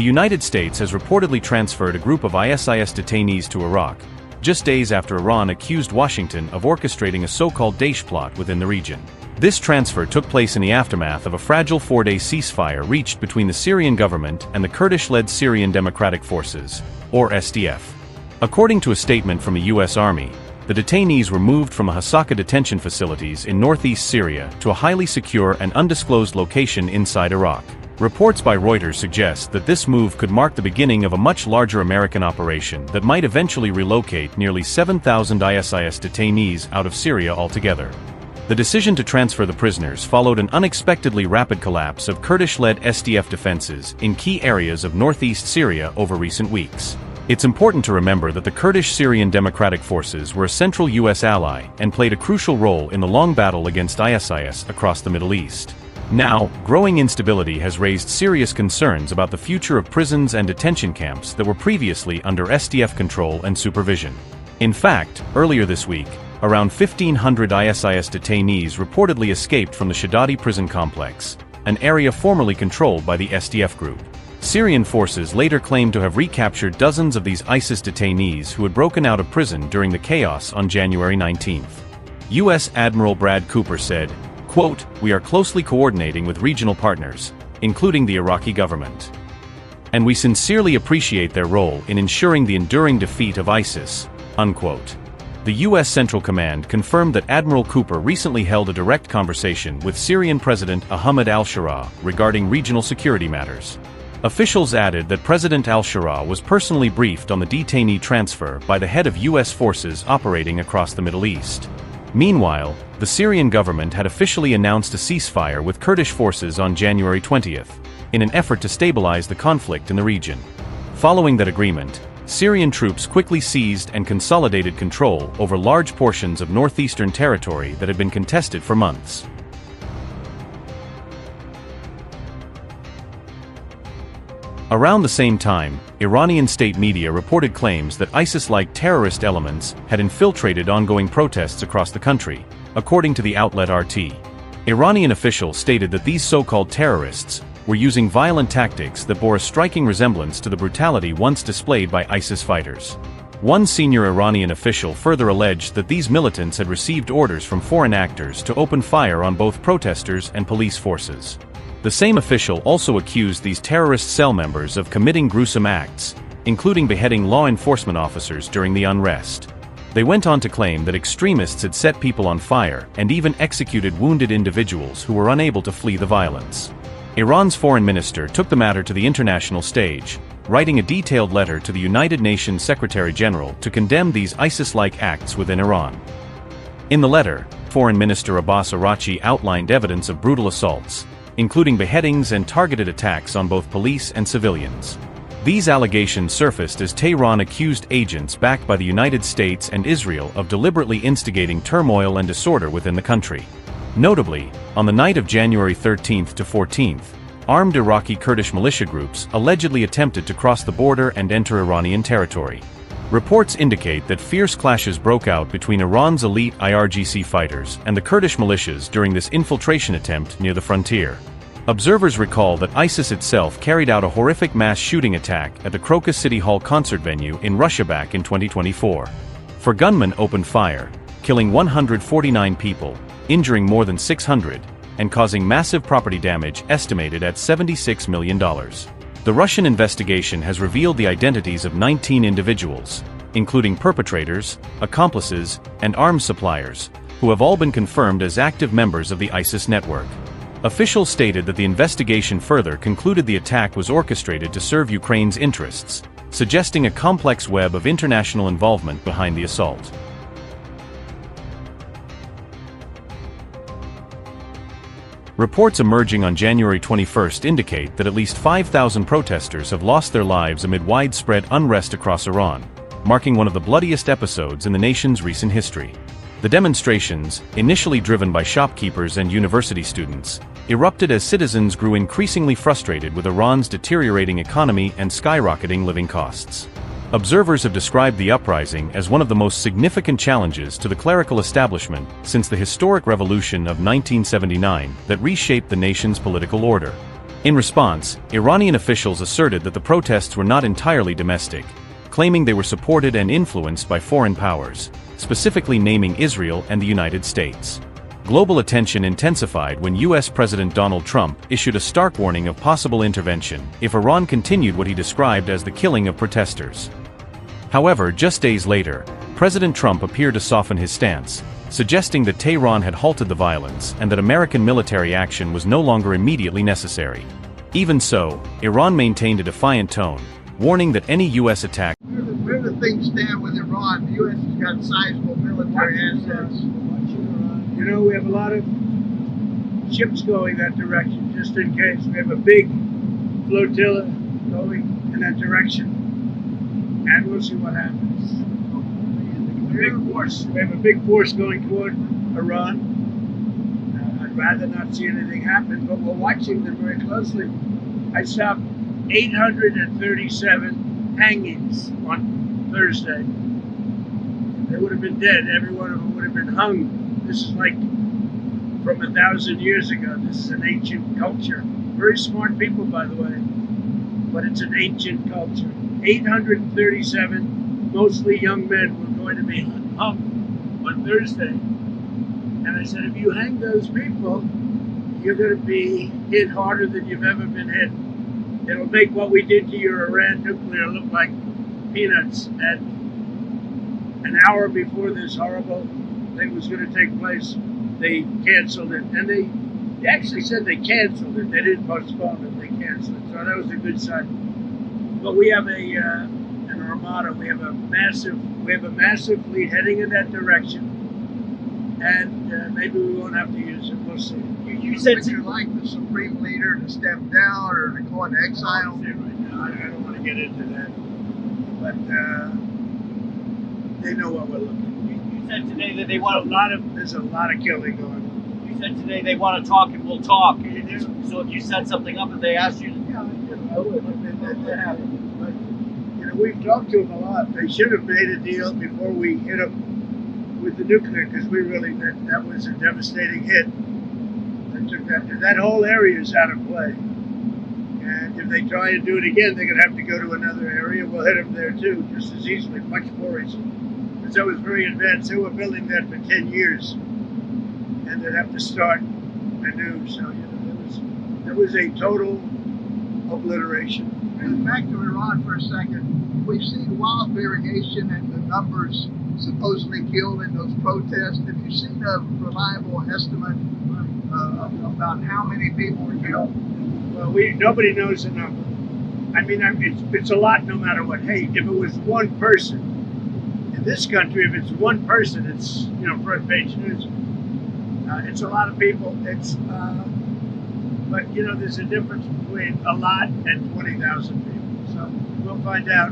The United States has reportedly transferred a group of ISIS detainees to Iraq, just days after Iran accused Washington of orchestrating a so-called Daesh plot within the region. This transfer took place in the aftermath of a fragile 4-day ceasefire reached between the Syrian government and the Kurdish-led Syrian Democratic Forces, or SDF. According to a statement from the U.S. Army, the detainees were moved from Hasaka detention facilities in northeast Syria to a highly secure and undisclosed location inside Iraq. Reports by Reuters suggest that this move could mark the beginning of a much larger American operation that might eventually relocate nearly 7,000 ISIS detainees out of Syria altogether. The decision to transfer the prisoners followed an unexpectedly rapid collapse of Kurdish-led SDF defenses in key areas of northeast Syria over recent weeks. It's important to remember that the Kurdish Syrian Democratic Forces were a central U.S. ally and played a crucial role in the long battle against ISIS across the Middle East. Now, growing instability has raised serious concerns about the future of prisons and detention camps that were previously under SDF control and supervision. In fact, earlier this week, around 1,500 ISIS detainees reportedly escaped from the Shadadi prison complex, an area formerly controlled by the SDF group. Syrian forces later claimed to have recaptured dozens of these ISIS detainees who had broken out of prison during the chaos on January 19. U.S. Admiral Brad Cooper said, quote, "We are closely coordinating with regional partners, including the Iraqi government. And we sincerely appreciate their role in ensuring the enduring defeat of ISIS," unquote. The U.S. Central Command confirmed that Admiral Cooper recently held a direct conversation with Syrian President Ahmed al-Shara regarding regional security matters. Officials added that President al-Shara was personally briefed on the detainee transfer by the head of U.S. forces operating across the Middle East. Meanwhile, the Syrian government had officially announced a ceasefire with Kurdish forces on January 20th, in an effort to stabilize the conflict in the region. Following that agreement, Syrian troops quickly seized and consolidated control over large portions of northeastern territory that had been contested for months. Around the same time, Iranian state media reported claims that ISIS-like terrorist elements had infiltrated ongoing protests across the country, according to the outlet RT. Iranian officials stated that these so-called terrorists were using violent tactics that bore a striking resemblance to the brutality once displayed by ISIS fighters. One senior Iranian official further alleged that these militants had received orders from foreign actors to open fire on both protesters and police forces. The same official also accused these terrorist cell members of committing gruesome acts, including beheading law enforcement officers during the unrest. They went on to claim that extremists had set people on fire and even executed wounded individuals who were unable to flee the violence. Iran's foreign minister took the matter to the international stage, writing a detailed letter to the United Nations Secretary-General to condemn these ISIS-like acts within Iran. In the letter, Foreign Minister Abbas Araghchi outlined evidence of brutal assaults, including beheadings and targeted attacks on both police and civilians. These allegations surfaced as Tehran accused agents backed by the United States and Israel of deliberately instigating turmoil and disorder within the country. Notably, on the night of January 13th to 14th, armed Iraqi Kurdish militia groups allegedly attempted to cross the border and enter Iranian territory. Reports indicate that fierce clashes broke out between Iran's elite IRGC fighters and the Kurdish militias during this infiltration attempt near the frontier. Observers recall that ISIS itself carried out a horrific mass shooting attack at the Crocus City Hall concert venue in Russia back in 2024. Four gunmen opened fire, killing 149 people, injuring more than 600, and causing massive property damage estimated at $76 million. The Russian investigation has revealed the identities of 19 individuals, including perpetrators, accomplices, and arms suppliers, who have all been confirmed as active members of the ISIS network. Officials stated that the investigation further concluded the attack was orchestrated to serve Ukraine's interests, suggesting a complex web of international involvement behind the assault. Reports emerging on January 21st indicate that at least 5,000 protesters have lost their lives amid widespread unrest across Iran, marking one of the bloodiest episodes in the nation's recent history. The demonstrations, initially driven by shopkeepers and university students, erupted as citizens grew increasingly frustrated with Iran's deteriorating economy and skyrocketing living costs. Observers have described the uprising as one of the most significant challenges to the clerical establishment since the historic revolution of 1979 that reshaped the nation's political order. In response, Iranian officials asserted that the protests were not entirely domestic, claiming they were supported and influenced by foreign powers, specifically naming Israel and the United States. Global attention intensified when U.S. President Donald Trump issued a stark warning of possible intervention if Iran continued what he described as the killing of protesters. However, just days later, President Trump appeared to soften his stance, suggesting that Tehran had halted the violence and that American military action was no longer immediately necessary. Even so, Iran maintained a defiant tone, warning that any U.S. attack. Where do things stand with Iran? The U.S. has got sizable military assets. You know, we have a lot of ships going that direction, just in case. We have a big flotilla going in that direction, and we'll see what happens. Big force. We have a big force going toward Iran. I'd rather not see anything happen, but we're watching them very closely. I saw 837 hangings on Thursday. They would have been dead. Every one of them would have been hung. This is like from 1,000 years ago. This is an ancient culture. Very smart people, by the way, but it's an ancient culture. 837, mostly young men, were going to be hung on Thursday. And I said, if you hang those people, you're going to be hit harder than you've ever been hit. It'll make what we did to your Iran nuclear look like peanuts. And an hour before this horrible thing was going to take place, they canceled it. And they actually said they canceled it. They didn't postpone it. They canceled it. So that was a good sign. But we have an armada. We have a massive fleet heading in that direction. And maybe we won't have to use it. We'll see. You said you'd like the supreme leader to step down or to go into exile. Right now, I don't want to get into that. But they know what we're looking for. You said today that they want There's a lot of killing going on. You said today they want to talk and we'll talk. You do? So if you set something up and they ask you, Yeah, I would. That happened. But we've talked to them a lot. They should have made a deal before we hit them with the nuclear, because we really that was a devastating hit. That whole area is out of play. And if they try and do it again, they're going to have to go to another area. We'll hit them there too, just as easily, much more easily. Because that was very advanced. They were building that for 10 years. And they'd have to start anew. So, there was a total obliteration. And back to Iran for a second. We've seen wild variation in the numbers supposedly killed in those protests. Have you seen a reliable estimate about how many people were killed? Well, nobody knows the number. I mean, it's a lot no matter what. Hey, if it was one person in this country, if it's one person, it's front page news. It's a lot of people. But there's a difference between a lot and 20,000 people. So we'll find out.